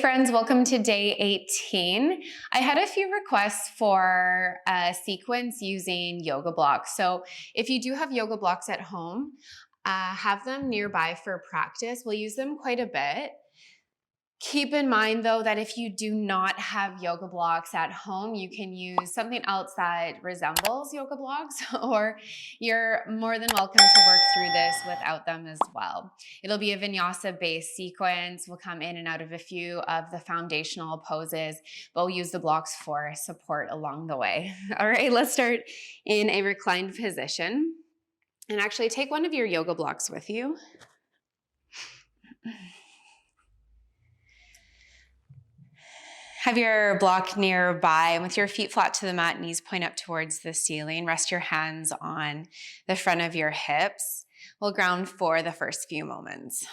friends, welcome to day 18. I had a few requests for a sequence using yoga blocks. So if you do have yoga blocks at home, have them nearby for practice. We'll use them quite a bit. Keep in mind though that if you do not have yoga blocks at home, you can use something else that resembles yoga blocks, or you're more than welcome to work through this without them as well. It'll be a vinyasa based sequence. We'll come in and out of a few of the foundational poses, but we'll use the blocks for support along the way. All right, let's start in a reclined position. And actually take one of your yoga blocks with you. Have your block nearby, and with your feet flat to the mat, knees point up towards the ceiling. Rest your hands on the front of your hips. We'll ground for the first few moments.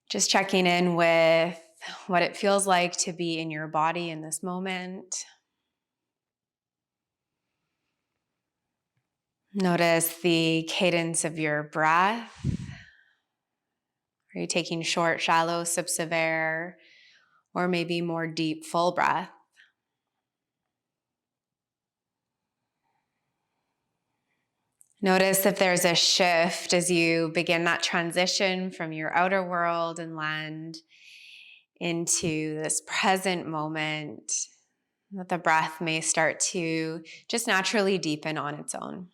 Just checking in with what it feels like to be in your body in this moment. Notice the cadence of your breath. Are you taking short, shallow sips of air, or maybe more deep, full breath? Notice if there's a shift as you begin that transition from your outer world and land into this present moment, that the breath may start to just naturally deepen on its own.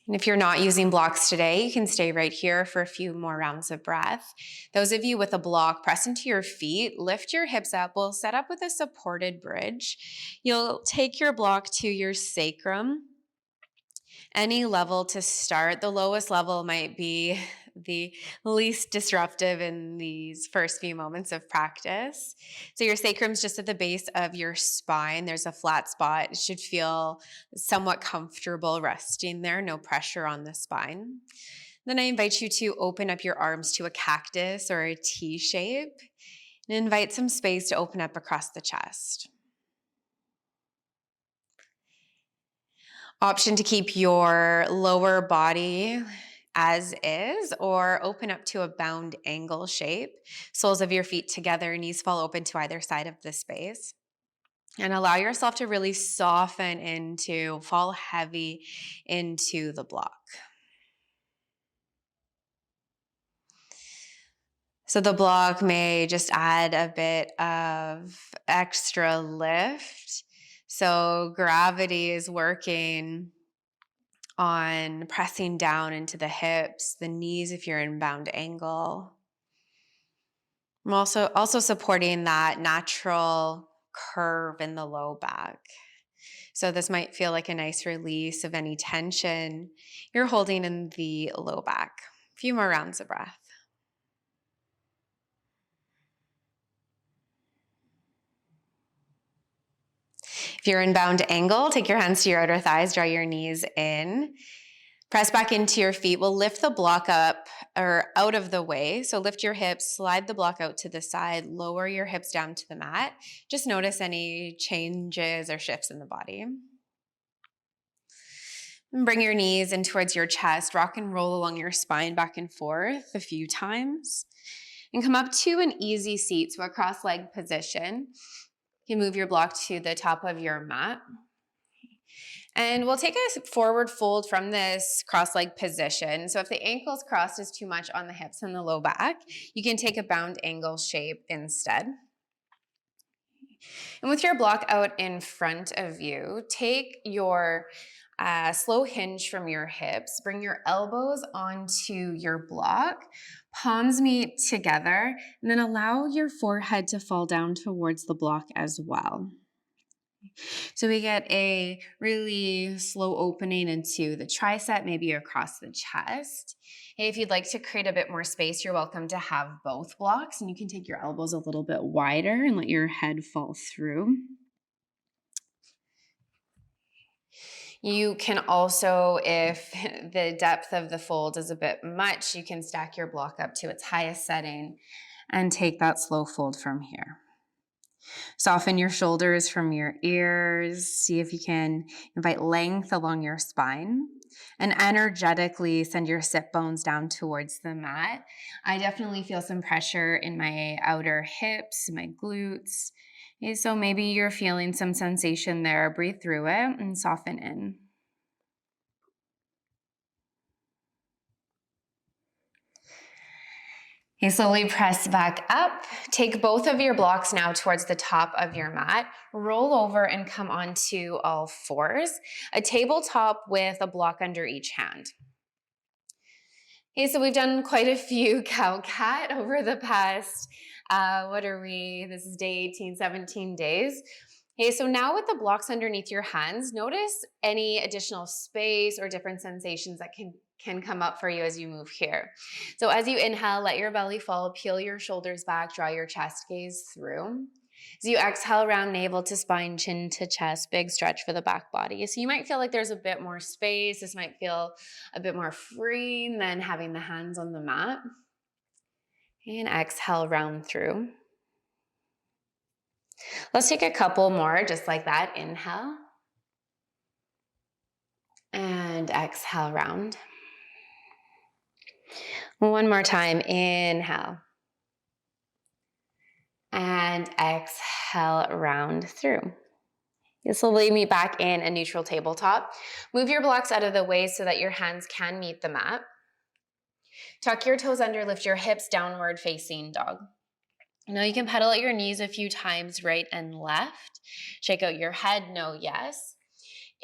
And if you're not using blocks today, you can stay right here for a few more rounds of breath. Those of you with a block, press into your feet, lift your hips up. We'll set up with a supported bridge. You'll take your block to your sacrum. Any level to start. The lowest level might be the least disruptive in these first few moments of practice. So your sacrum's just at the base of your spine. There's a flat spot. It should feel somewhat comfortable resting there, no pressure on the spine. Then I invite you to open up your arms to a cactus or a T shape and invite some space to open up across the chest. Option to keep your lower body as is, or open up to a bound angle shape. Soles of your feet together, knees fall open to either side of the space. And allow yourself to really soften into, fall heavy into the block. So the block may just add a bit of extra lift. So gravity is working on pressing down into the hips, the knees if you're in bound angle. I'm also supporting that natural curve in the low back. So this might feel like a nice release of any tension you're holding in the low back. A few more rounds of breath. If you're in bound angle, take your hands to your outer thighs, draw your knees in. Press back into your feet. We'll lift the block up or out of the way. So lift your hips, slide the block out to the side, lower your hips down to the mat. Just notice any changes or shifts in the body. And bring your knees in towards your chest. Rock and roll along your spine back and forth a few times. And come up to an easy seat, so a cross-legged position. You can move your block to the top of your mat. And we'll take a forward fold from this cross-legged position. So if the ankles crossed is too much on the hips and the low back, you can take a bound angle shape instead. And with your block out in front of you, take your slow hinge from your hips, bring your elbows onto your block, palms meet together, and then allow your forehead to fall down towards the block as well. So we get a really slow opening into the tricep, maybe across the chest. And if you'd like to create a bit more space, you're welcome to have both blocks, and you can take your elbows a little bit wider and let your head fall through. You can also, if the depth of the fold is a bit much, you can stack your block up to its highest setting and take that slow fold from here. Soften your shoulders from your ears. See if you can invite length along your spine and energetically send your sit bones down towards the mat. I definitely feel some pressure in my outer hips, my glutes. Okay, so maybe you're feeling some sensation there. Breathe through it and soften in. Okay, slowly press back up. Take both of your blocks now towards the top of your mat. Roll over and come onto all fours. A tabletop with a block under each hand. Okay, so we've done quite a few cow-cat over the past, this is day 18, 17 days. Okay, so now with the blocks underneath your hands, notice any additional space or different sensations that can come up for you as you move here. So as you inhale, let your belly fall, peel your shoulders back, draw your chest gaze through. As you exhale, round navel to spine, chin to chest, big stretch for the back body. So you might feel like there's a bit more space. This might feel a bit more freeing than having the hands on the mat. And exhale, round through. Let's take a couple more just like that. Inhale. And exhale, round. One more time. Inhale. And exhale, round through. This will lead me back in a neutral tabletop. Move your blocks out of the way so that your hands can meet the mat. Tuck your toes under, lift your hips, downward facing dog. Now you can pedal at your knees a few times, right and left. Shake out your head, no, yes.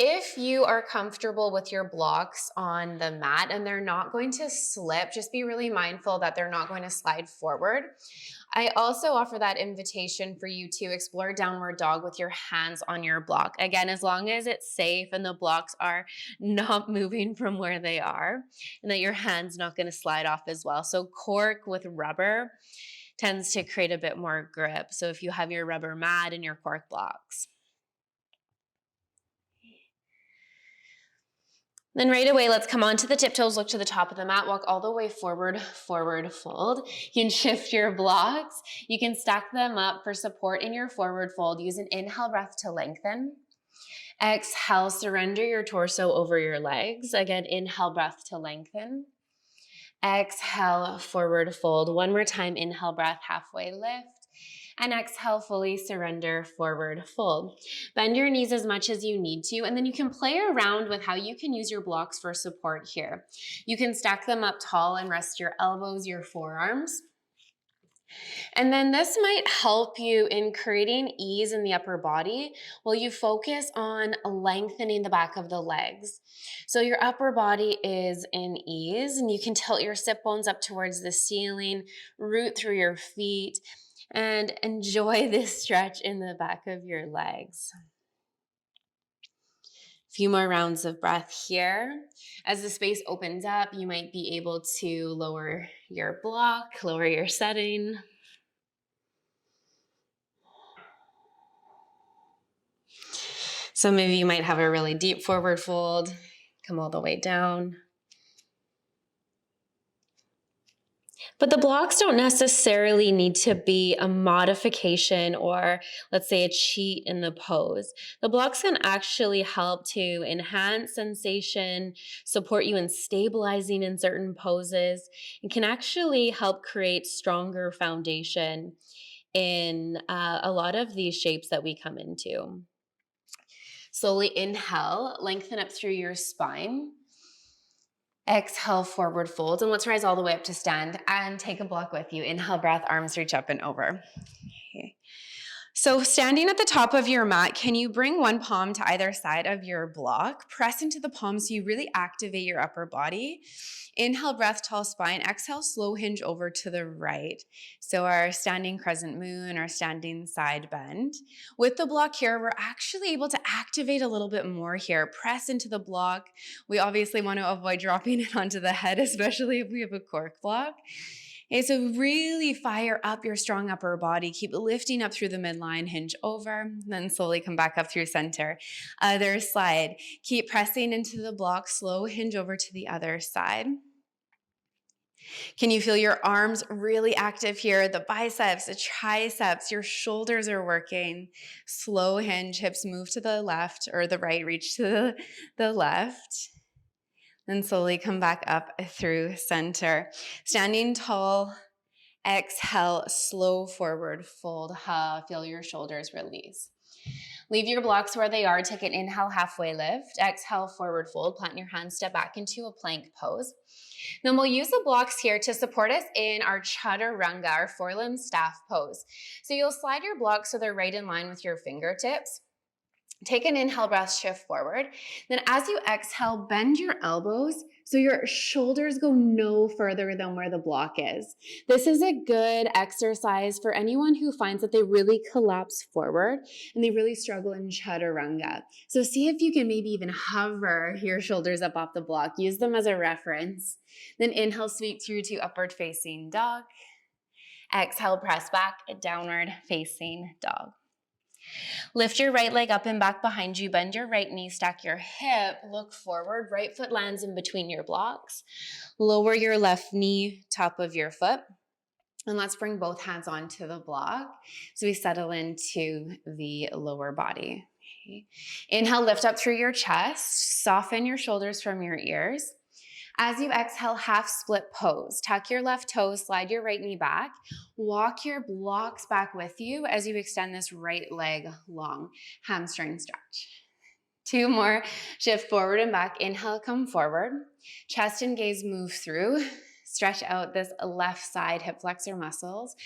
If you are comfortable with your blocks on the mat and they're not going to slip, just be really mindful that they're not going to slide forward. I also offer that invitation for you to explore downward dog with your hands on your block. Again, as long as it's safe and the blocks are not moving from where they are and that your hand's not going to slide off as well. So cork with rubber tends to create a bit more grip. So if you have your rubber mat and your cork blocks. Then right away, let's come onto the tiptoes, look to the top of the mat, walk all the way forward, forward fold. You can shift your blocks. You can stack them up for support in your forward fold. Use an inhale breath to lengthen. Exhale, surrender your torso over your legs. Again, inhale breath to lengthen. Exhale, forward fold. One more time, inhale breath, halfway lift. And exhale, fully surrender, forward fold. Bend your knees as much as you need to, and then you can play around with how you can use your blocks for support here. You can stack them up tall and rest your elbows, your forearms. And then this might help you in creating ease in the upper body while you focus on lengthening the back of the legs. So your upper body is in ease, and you can tilt your sit bones up towards the ceiling, root through your feet, and enjoy this stretch in the back of your legs. A few more rounds of breath here. As the space opens up, you might be able to lower your block, lower your setting. Some of you might have a really deep forward fold, come all the way down. But the blocks don't necessarily need to be a modification or, let's say, a cheat in the pose. The blocks can actually help to enhance sensation, support you in stabilizing in certain poses, and can actually help create stronger foundation in a lot of these shapes that we come into. Slowly inhale, lengthen up through your spine. Exhale, forward fold, and let's rise all the way up to stand and take a block with you. Inhale, breath, arms reach up and over. Okay. So standing at the top of your mat, can you bring one palm to either side of your block? Press into the palms so you really activate your upper body. Inhale, breath, tall spine. Exhale, slow hinge over to the right. So our standing crescent moon, our standing side bend. With the block here, we're actually able to activate a little bit more here. Press into the block. We obviously want to avoid dropping it onto the head, especially if we have a cork block. Okay, so really fire up your strong upper body. Keep lifting up through the midline, hinge over, then slowly come back up through center. Other side. Keep pressing into the block, slow hinge over to the other side. Can you feel your arms really active here? The biceps, the triceps, your shoulders are working. Slow hinge, hips move to the left or the right, reach to the left. Then slowly come back up through center. Standing tall, exhale, slow forward fold. Feel your shoulders release. Leave your blocks where they are. Take an inhale, halfway lift. Exhale, forward fold. Plant your hands, step back into a plank pose. Then we'll use the blocks here to support us in our chaturanga, our four-limb staff pose. So you'll slide your blocks so they're right in line with your fingertips. Take an inhale, breath, shift forward. Then as you exhale, bend your elbows so your shoulders go no further than where the block is. This is a good exercise for anyone who finds that they really collapse forward and they really struggle in chaturanga. So see if you can maybe even hover your shoulders up off the block. Use them as a reference. Then inhale, sweep through to upward facing dog. Exhale, press back, downward facing dog. Lift your right leg up and back behind you. Bend your right knee, stack your hip, look forward. Right foot lands in between your blocks. Lower your left knee, top of your foot. And let's bring both hands onto the block so we settle into the lower body. Okay. Inhale, lift up through your chest. Soften your shoulders from your ears. As you exhale, half split pose. Tuck your left toes, slide your right knee back. Walk your blocks back with you as you extend this right leg long. Hamstring stretch. 2 more. Shift forward and back. Inhale, come forward. Chest and gaze move through. Stretch out this left side hip flexor muscles.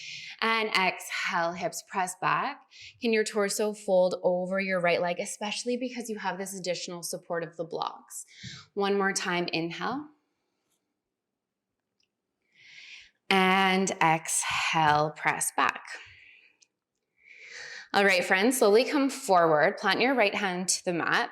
And exhale, hips press back. Can your torso fold over your right leg, especially because you have this additional support of the blocks. 1 more time, inhale. And exhale, press back. All right, friends, slowly come forward. Plant your right hand to the mat.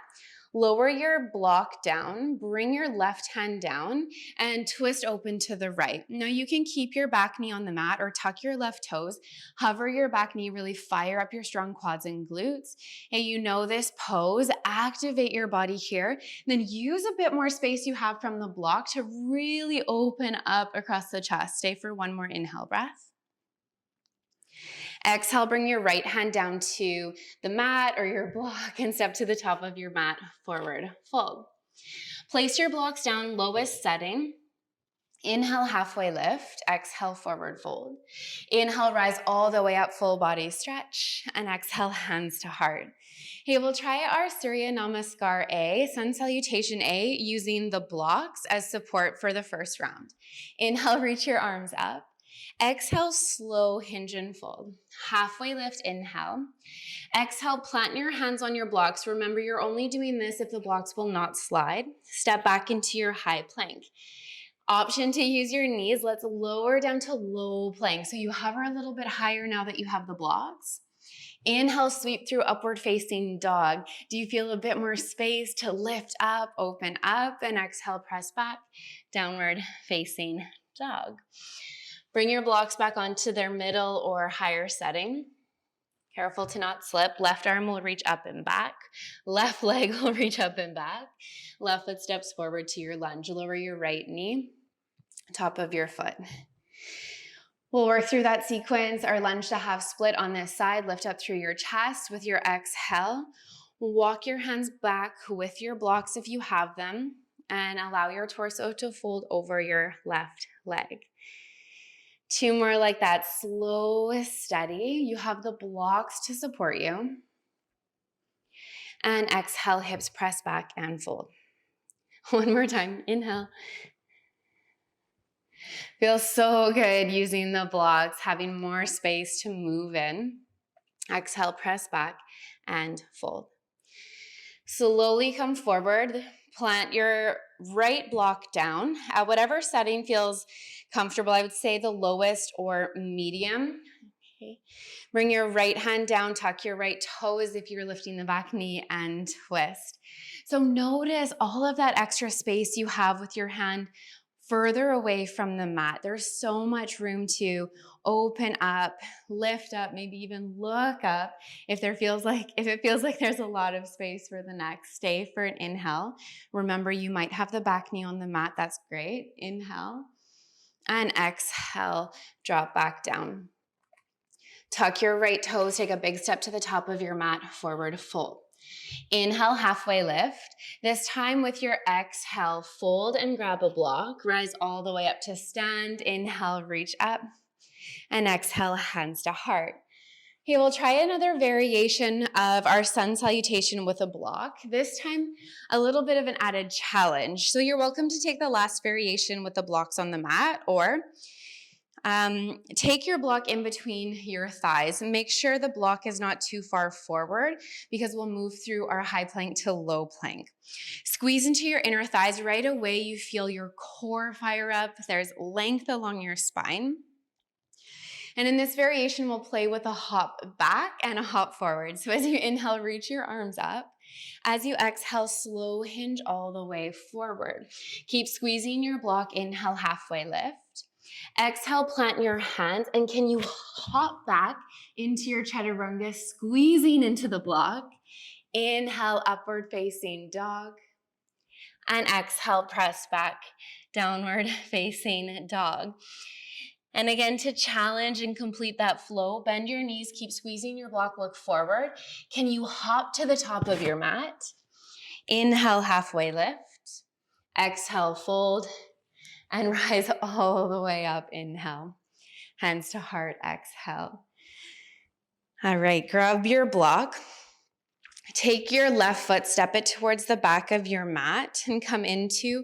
Lower your block down, bring your left hand down, and twist open to the right. Now you can keep your back knee on the mat or tuck your left toes. Hover your back knee, really fire up your strong quads and glutes. And you know this pose, activate your body here. Then use a bit more space you have from the block to really open up across the chest. Stay for 1 more inhale breath. Exhale, bring your right hand down to the mat or your block and step to the top of your mat, forward fold. Place your blocks down, lowest setting. Inhale, halfway lift. Exhale, forward fold. Inhale, rise all the way up, full body stretch. And exhale, hands to heart. Hey, we'll try our Surya Namaskar A, Sun Salutation A, using the blocks as support for the first round. Inhale, reach your arms up. Exhale, slow hinge and fold. Halfway lift, inhale. Exhale, plant your hands on your blocks. Remember, you're only doing this if the blocks will not slide. Step back into your high plank. Option to use your knees. Let's lower down to low plank. So you hover a little bit higher now that you have the blocks. Inhale, sweep through upward facing dog. Do you feel a bit more space to lift up, open up, and exhale, press back, downward facing dog. Bring your blocks back onto their middle or higher setting. Careful to not slip. Left arm will reach up and back. Left leg will reach up and back. Left foot steps forward to your lunge. Lower your right knee, top of your foot. We'll work through that sequence. Our lunge to half split on this side. Lift up through your chest with your exhale. Walk your hands back with your blocks if you have them, and allow your torso to fold over your left leg. 2 more like that, slow, steady. You have the blocks to support you. And exhale, hips press back and fold. 1 more time, inhale. Feels so good using the blocks, having more space to move in. Exhale, press back and fold. Slowly come forward. Plant your right block down at whatever setting feels comfortable. I would say the lowest or medium. Okay. Bring your right hand down, tuck your right toes if you're lifting the back knee, and twist. So notice all of that extra space you have with your hand further away from the mat. There's so much room to open up, lift up, maybe even look up if it feels like there's a lot of space for the neck. Stay for an inhale. Remember, you might have the back knee on the mat. That's great. Inhale. And exhale, drop back down. Tuck your right toes, take a big step to the top of your mat, forward fold. Inhale, halfway lift. This time with your exhale, fold and grab a block. Rise all the way up to stand. Inhale, reach up. And exhale, hands to heart. Okay, we'll try another variation of our sun salutation with a block. This time, a little bit of an added challenge. So you're welcome to take the last variation with the blocks on the mat, or take your block in between your thighs and make sure the block is not too far forward, because we'll move through our high plank to low plank. Squeeze into your inner thighs. Right away, you feel your core fire up. There's length along your spine. And in this variation, we'll play with a hop back and a hop forward. So as you inhale, reach your arms up. As you exhale, slow hinge all the way forward. Keep squeezing your block. Inhale, halfway lift. Exhale, plant your hands, and can you hop back into your chaturanga, squeezing into the block. Inhale, upward facing dog. And exhale, press back, downward facing dog. And again, to challenge and complete that flow, bend your knees, keep squeezing your block, look forward. Can you hop to the top of your mat? Inhale, halfway lift. Exhale, fold. And rise all the way up. Inhale. Hands to heart. Exhale. All right, grab your block. Take your left foot, step it towards the back of your mat, and come into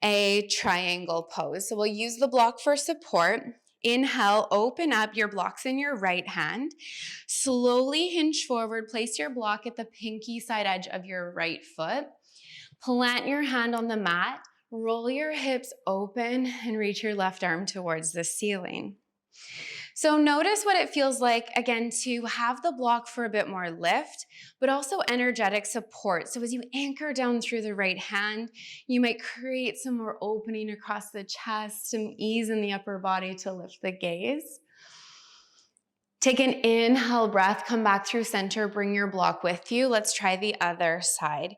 a triangle pose. So we'll use the block for support. Inhale, open up your blocks in your right hand. Slowly hinge forward. Place your block at the pinky side edge of your right foot. Plant your hand on the mat. Roll your hips open and reach your left arm towards the ceiling. So notice what it feels like, again, to have the block for a bit more lift, but also energetic support. So as you anchor down through the right hand, you might create some more opening across the chest, some ease in the upper body to lift the gaze. Take an inhale breath, come back through center, bring your block with you. Let's try the other side.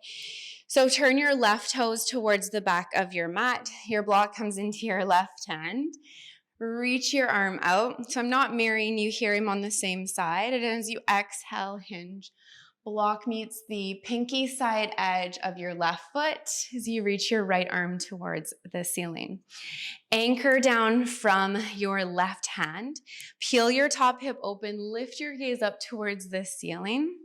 So turn your left toes towards the back of your mat. Your block comes into your left hand. Reach your arm out. So I'm not mirroring you here. I'm on the same side. And as you exhale, hinge. Block meets the pinky side edge of your left foot as you reach your right arm towards the ceiling. Anchor down from your left hand. Peel your top hip open. Lift your gaze up towards the ceiling.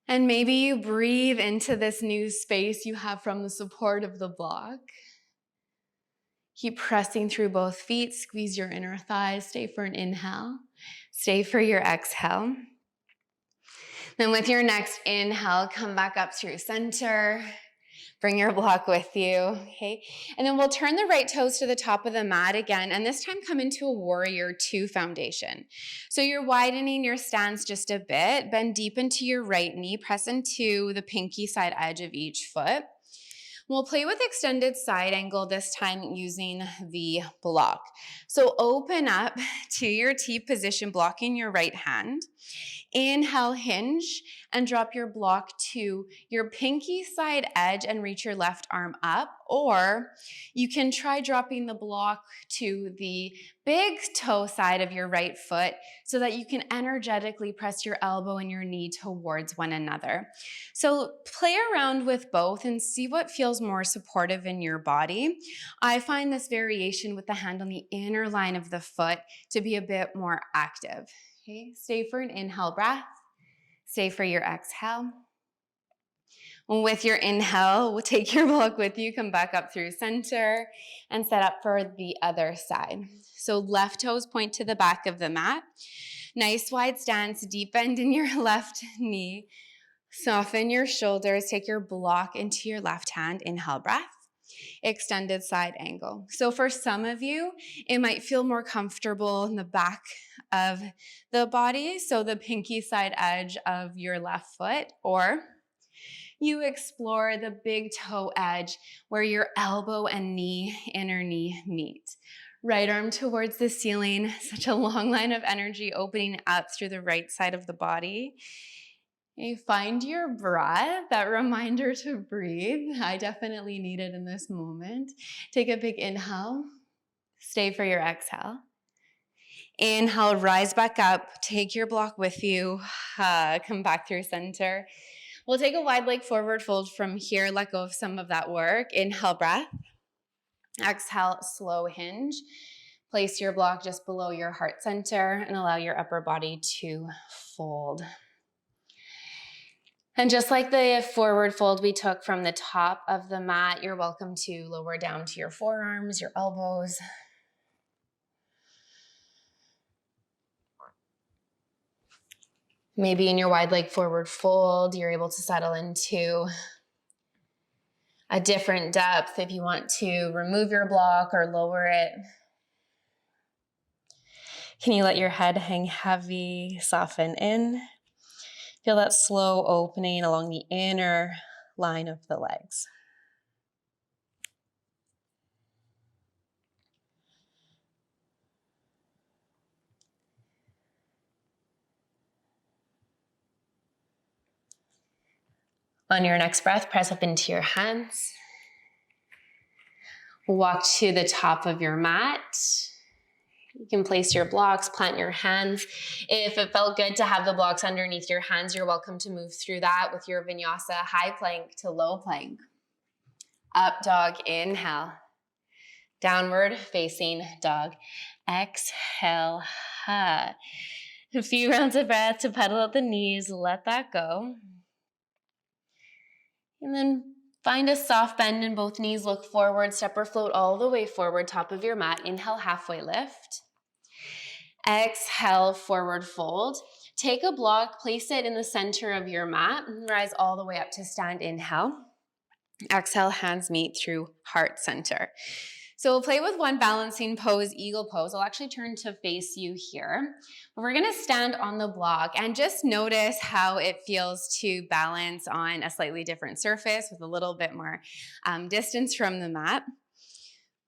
And maybe you breathe into this new space you have from the support of the block. Keep pressing through both feet. Squeeze your inner thighs. Stay for an inhale. Stay for your exhale. Then with your next inhale, come back up through center. Bring your block with you, okay? And then we'll turn the right toes to the top of the mat again, and this time come into a warrior two foundation. So you're widening your stance just a bit. Bend deep into your right knee. Press into the pinky side edge of each foot. We'll play with extended side angle, this time using the block. So open up to your T position, blocking your right hand. Inhale, hinge, and drop your block to your pinky side edge and reach your left arm up. Or you can try dropping the block to the big toe side of your right foot so that you can energetically press your elbow and your knee towards one another. So play around with both and see what feels more supportive in your body. I find this variation with the hand on the inner line of the foot to be a bit more active. Okay, stay for an inhale breath. Stay for your exhale. With your inhale, we'll take your block with you, come back up through center, and set up for the other side. So left toes point to the back of the mat. Nice wide stance, deep bend in your left knee. Soften your shoulders, take your block into your left hand. Inhale breath. Extended side angle. So for some of you, it might feel more comfortable in the back of the body, so the pinky side edge of your left foot, or you explore the big toe edge where your elbow and inner knee meet. Right arm towards the ceiling, such a long line of energy opening up through the right side of the body. You find your breath, that reminder to breathe. I definitely need it in this moment. Take a big inhale. Stay for your exhale. Inhale, rise back up. Take your block with you. Come back through center. We'll take a wide leg forward fold from here. Let go of some of that work. Inhale, breath. Exhale, slow hinge. Place your block just below your heart center and allow your upper body to fold. And just like the forward fold we took from the top of the mat, you're welcome to lower down to your forearms, your elbows. Maybe in your wide leg forward fold, you're able to settle into a different depth if you want to remove your block or lower it. Can you let your head hang heavy, soften in? Feel that slow opening along the inner line of the legs. On your next breath, press up into your hands. Walk to the top of your mat. You can place your blocks, plant your hands. If it felt good to have the blocks underneath your hands, you're welcome to move through that with your vinyasa, high plank to low plank. Up dog, inhale. Downward facing dog. Exhale. A few rounds of breath to pedal out the knees. Let that go. And then find a soft bend in both knees. Look forward. Step or float all the way forward. Top of your mat. Inhale, halfway lift. Exhale, forward fold. Take a block. Place it in the center of your mat. Rise all the way up to stand. Inhale. Exhale, hands meet through heart center. So we'll play with one balancing pose, eagle pose. I'll actually turn to face you here. We're gonna stand on the block and just notice how it feels to balance on a slightly different surface with a little bit more distance from the mat.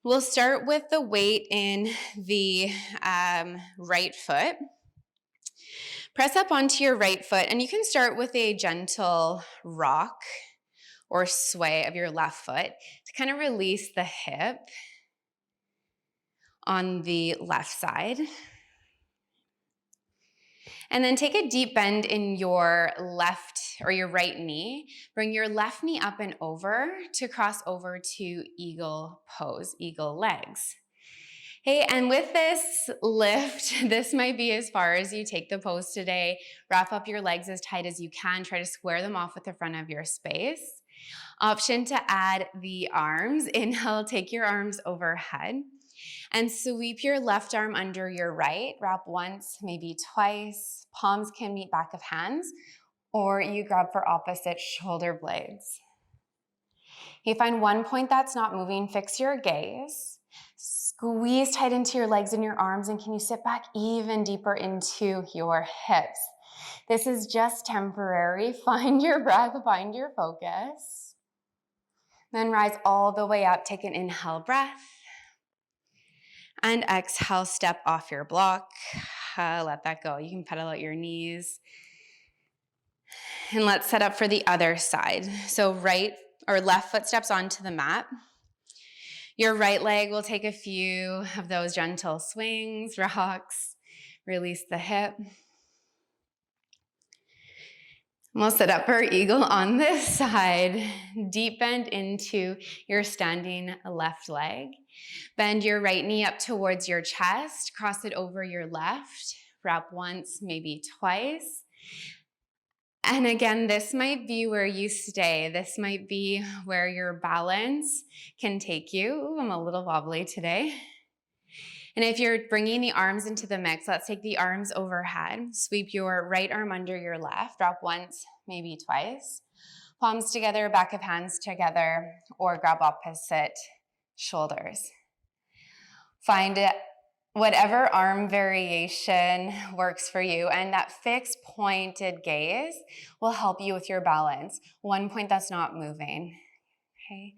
We'll start with the weight in the right foot. Press up onto your right foot, and you can start with a gentle rock or sway of your left foot to kind of release the hip on the left side. And then take a deep bend in your left or your right knee. Bring your left knee up and over to cross over to eagle pose, eagle legs. Hey, and with this lift, this might be as far as you take the pose today. Wrap up your legs as tight as you can. Try to square them off with the front of your space. Option to add the arms. Inhale, take your arms overhead. And sweep your left arm under your right. Wrap once, maybe twice. Palms can meet back of hands, or you grab for opposite shoulder blades. You find one point that's not moving, fix your gaze. Squeeze tight into your legs and your arms, and can you sit back even deeper into your hips? This is just temporary. Find your breath, find your focus. Then rise all the way up. Take an inhale breath. And exhale, step off your block. Let that go. You can pedal out your knees. And let's set up for the other side. So right or left foot steps onto the mat. Your right leg will take a few of those gentle swings, rocks. Release the hip. We'll sit up for eagle on this side. Deep bend into your standing left leg. Bend your right knee up towards your chest. Cross it over your left. Wrap once, maybe twice. And again, this might be where you stay. This might be where your balance can take you. Ooh, I'm a little wobbly today. And if you're bringing the arms into the mix, let's take the arms overhead. Sweep your right arm under your left. Drop once, maybe twice. Palms together, back of hands together, or grab opposite shoulders. Find whatever arm variation works for you, and that fixed pointed gaze will help you with your balance. One point that's not moving. Okay.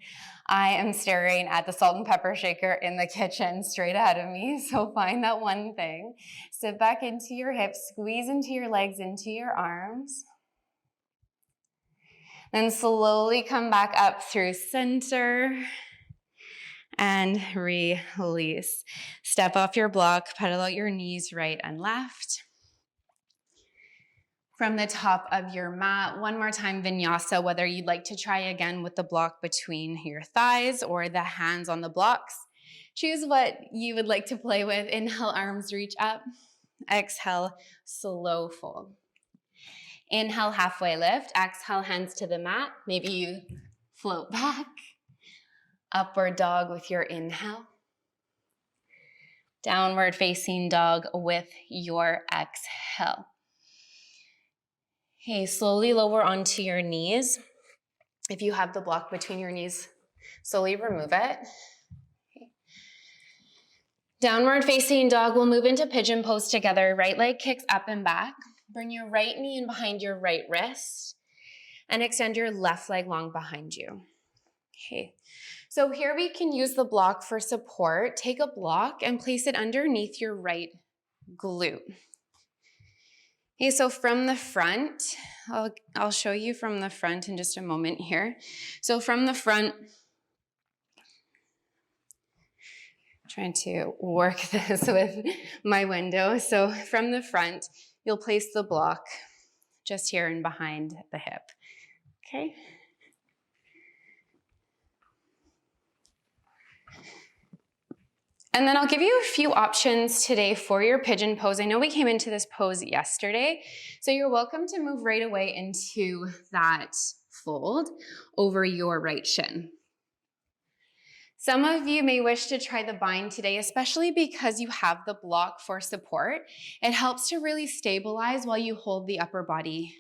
I am staring at the salt and pepper shaker in the kitchen straight ahead of me, so find that one thing. Sit back into your hips, squeeze into your legs, into your arms. Then slowly come back up through center and release. Step off your block, pedal out your knees right and left. From the top of your mat, one more time, vinyasa, whether you'd like to try again with the block between your thighs or the hands on the blocks. Choose what you would like to play with. Inhale, arms reach up. Exhale, slow fold. Inhale, halfway lift. Exhale, hands to the mat. Maybe you float back. Upward dog with your inhale. Downward facing dog with your exhale. Okay, slowly lower onto your knees. If you have the block between your knees, slowly remove it. Okay. Downward facing dog, we'll move into pigeon pose together. Right leg kicks up and back. Bring your right knee in behind your right wrist and extend your left leg long behind you. Okay, so here we can use the block for support. Take a block and place it underneath your right glute. Okay, so from the front, I'll show you from the front in just a moment here. So from the front, I'm trying to work this with my window. So from the front, you'll place the block just here and behind the hip, okay? And then I'll give you a few options today for your pigeon pose. I know we came into this pose yesterday, so you're welcome to move right away into that fold over your right shin. Some of you may wish to try the bind today, especially because you have the block for support. It helps to really stabilize while you hold the upper body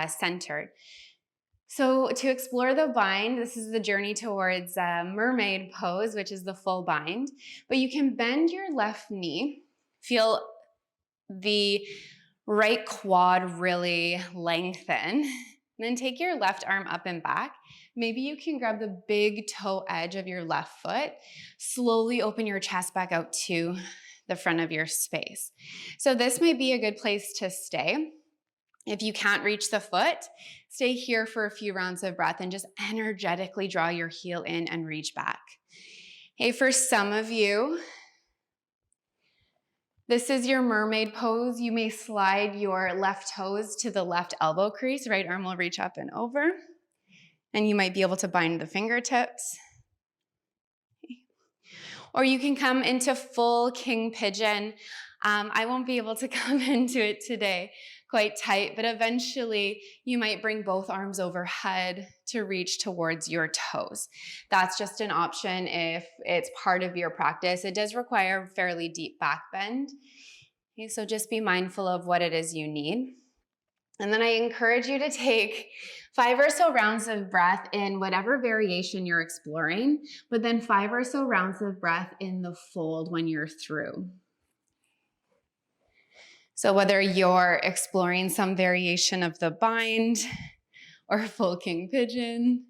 centered. So to explore the bind, this is the journey towards mermaid pose, which is the full bind. But you can bend your left knee, feel the right quad really lengthen, and then take your left arm up and back. Maybe you can grab the big toe edge of your left foot, slowly open your chest back out to the front of your space. So this might be a good place to stay. If you can't reach the foot, stay here for a few rounds of breath and just energetically draw your heel in and reach back. Hey, for some of you, this is your mermaid pose. You may slide your left toes to the left elbow crease. Right arm will reach up and over. And you might be able to bind the fingertips. Or you can come into full king pigeon. I won't be able to come into it today quite tight, but eventually you might bring both arms overhead to reach towards your toes. That's just an option if it's part of your practice. It does require a fairly deep back bend. Okay, so just be mindful of what it is you need. And then I encourage you to take 5 or so rounds of breath in whatever variation you're exploring, but then 5 or so rounds of breath in the fold when you're through. So whether you're exploring some variation of the bind or full king pigeon,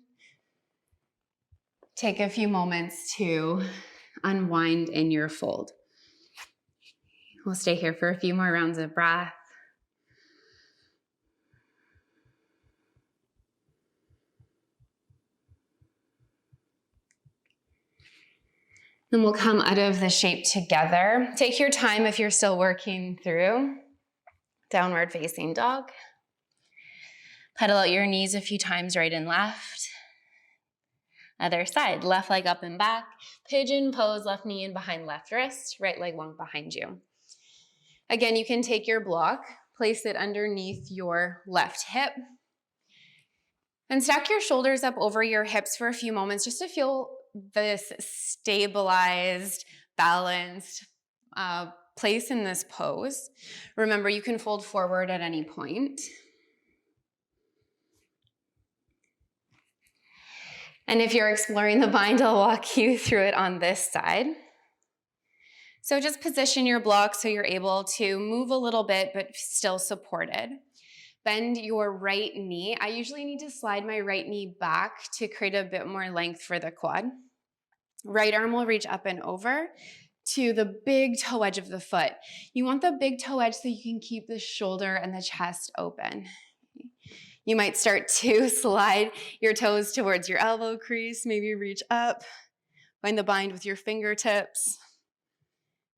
take a few moments to unwind in your fold. We'll stay here for a few more rounds of breath. Then we'll come out of the shape together. Take your time if you're still working through. Downward facing dog. Pedal out your knees a few times right and left. Other side, left leg up and back. Pigeon pose, left knee in behind left wrist, right leg long behind you. Again, you can take your block, place it underneath your left hip, and stack your shoulders up over your hips for a few moments just to feel this stabilized, balanced place in this pose. Remember, you can fold forward at any point. And if you're exploring the bind, I'll walk you through it on this side. So just position your block so you're able to move a little bit, but still supported. Bend your right knee. I usually need to slide my right knee back to create a bit more length for the quad. Right arm will reach up and over to the big toe edge of the foot. You want the big toe edge so you can keep the shoulder and the chest open. You might start to slide your toes towards your elbow crease, maybe reach up, Find the bind with your fingertips.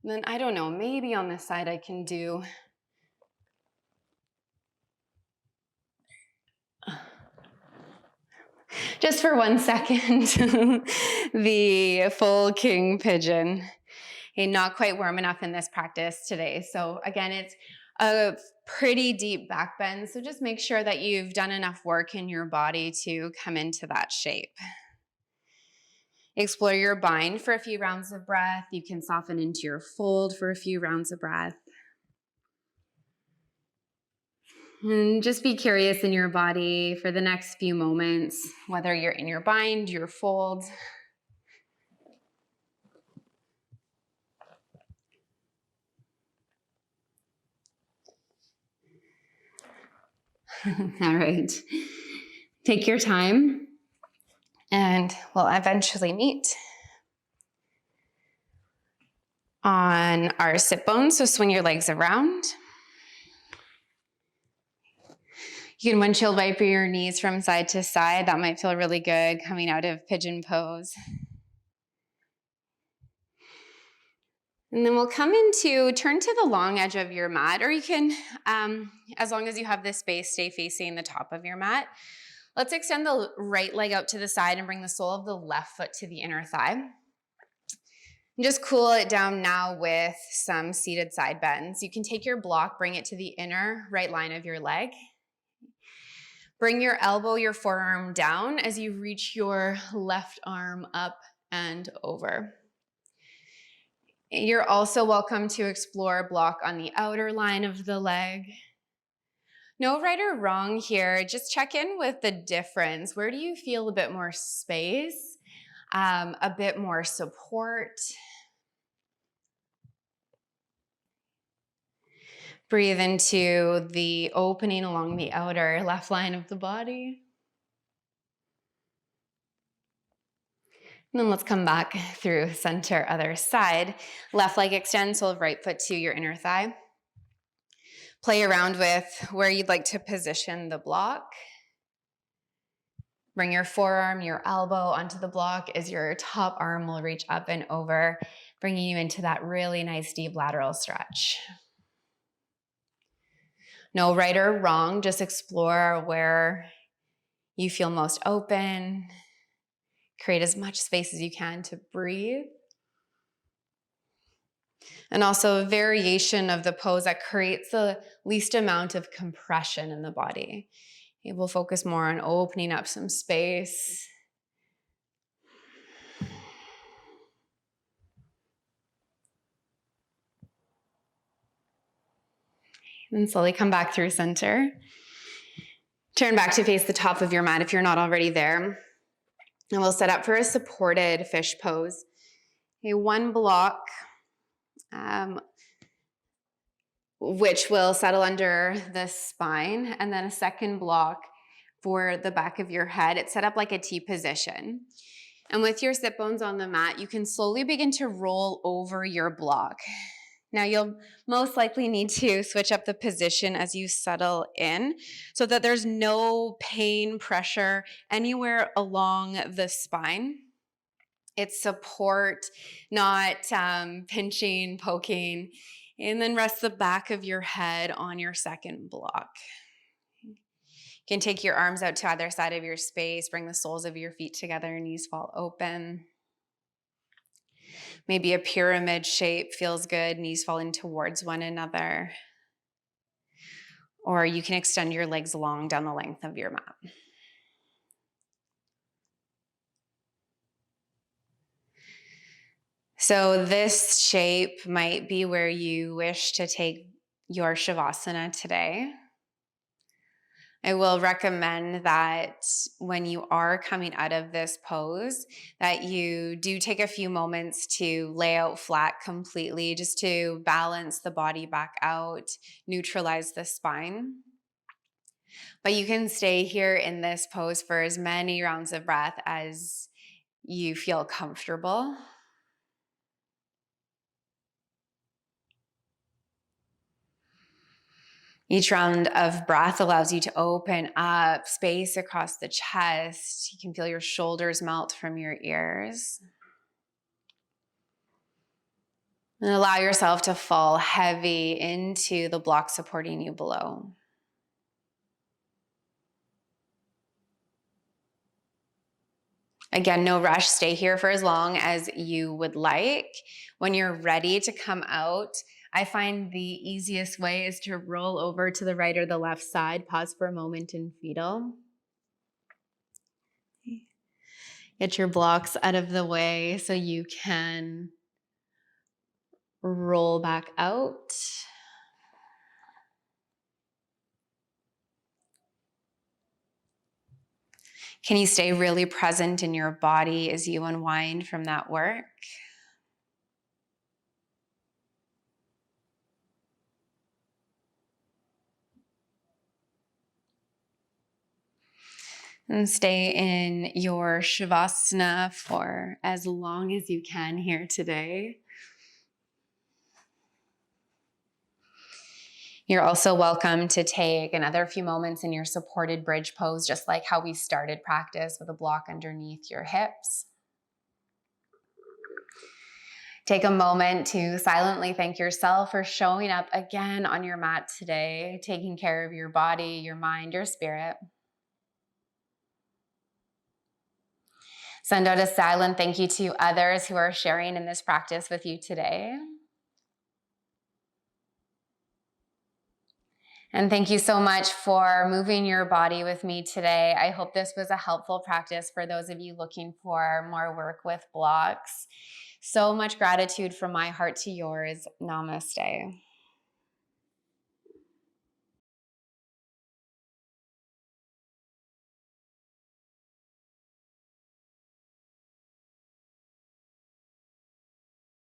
And then, I don't know, maybe on this side I can do just for 1 second, the full king pigeon. Okay, not quite warm enough in this practice today. So again, it's a pretty deep back bend. So just make sure that you've done enough work in your body to come into that shape. Explore your bind for a few rounds of breath. You can soften into your fold for a few rounds of breath. And just be curious in your body for the next few moments, whether you're in your bind, your fold. All right. Take your time, and we'll eventually meet on our sit bones. So swing your legs around. You can windshield wiper your knees from side to side. That might feel really good coming out of pigeon pose. And then we'll come into, turn to the long edge of your mat, or you can, as long as you have this space, stay facing the top of your mat. Let's extend the right leg out to the side and bring the sole of the left foot to the inner thigh. And just cool it down now with some seated side bends. You can take your block, bring it to the inner right line of your leg. Bring your elbow, your forearm down as you reach your left arm up and over. You're also welcome to explore block on the outer line of the leg. No right or wrong here. Just check in with the difference. Where do you feel a bit more space, a bit more support? Breathe into the opening along the outer left line of the body. And then let's come back through center, other side. Left leg extends, sole of right foot to your inner thigh. Play around with where you'd like to position the block. Bring your forearm, your elbow onto the block as your top arm will reach up and over, bringing you into that really nice deep lateral stretch. No right or wrong, just explore where you feel most open. Create as much space as you can to breathe. And also a variation of the pose that creates the least amount of compression in the body. We'll focus more on opening up some space. And slowly come back through center. Turn back to face the top of your mat if you're not already there. And we'll set up for a supported fish pose. Okay, one block, which will settle under the spine, and then a second block for the back of your head. It's set up like a T position. And with your sit bones on the mat, you can slowly begin to roll over your block. Now you'll most likely need to switch up the position as you settle in so that there's no pain, pressure anywhere along the spine. It's support, not pinching, poking. And then rest the back of your head on your second block. You can take your arms out to either side of your space, bring the soles of your feet together, knees fall open. Maybe a pyramid shape feels good, knees falling towards one another. Or you can extend your legs long down the length of your mat. So this shape might be where you wish to take your Shavasana today. I will recommend that when you are coming out of this pose, that you do take a few moments to lay out flat completely, just to balance the body back out, neutralize the spine. But you can stay here in this pose for as many rounds of breath as you feel comfortable. Each round of breath allows you to open up space across the chest. You can feel your shoulders melt from your ears. And allow yourself to fall heavy into the block supporting you below. Again, no rush. Stay here for as long as you would like. When you're ready to come out, I find the easiest way is to roll over to the right or the left side. Pause for a moment in fetal. Get your blocks out of the way so you can roll back out. Can you stay really present in your body as you unwind from that work? And stay in your Shavasana for as long as you can here today. You're also welcome to take another few moments in your supported bridge pose, just like how we started practice with a block underneath your hips. Take a moment to silently thank yourself for showing up again on your mat today, taking care of your body, your mind, your spirit. Send out a silent thank you to others who are sharing in this practice with you today. And thank you so much for moving your body with me today. I hope this was a helpful practice for those of you looking for more work with blocks. So much gratitude from my heart to yours. Namaste.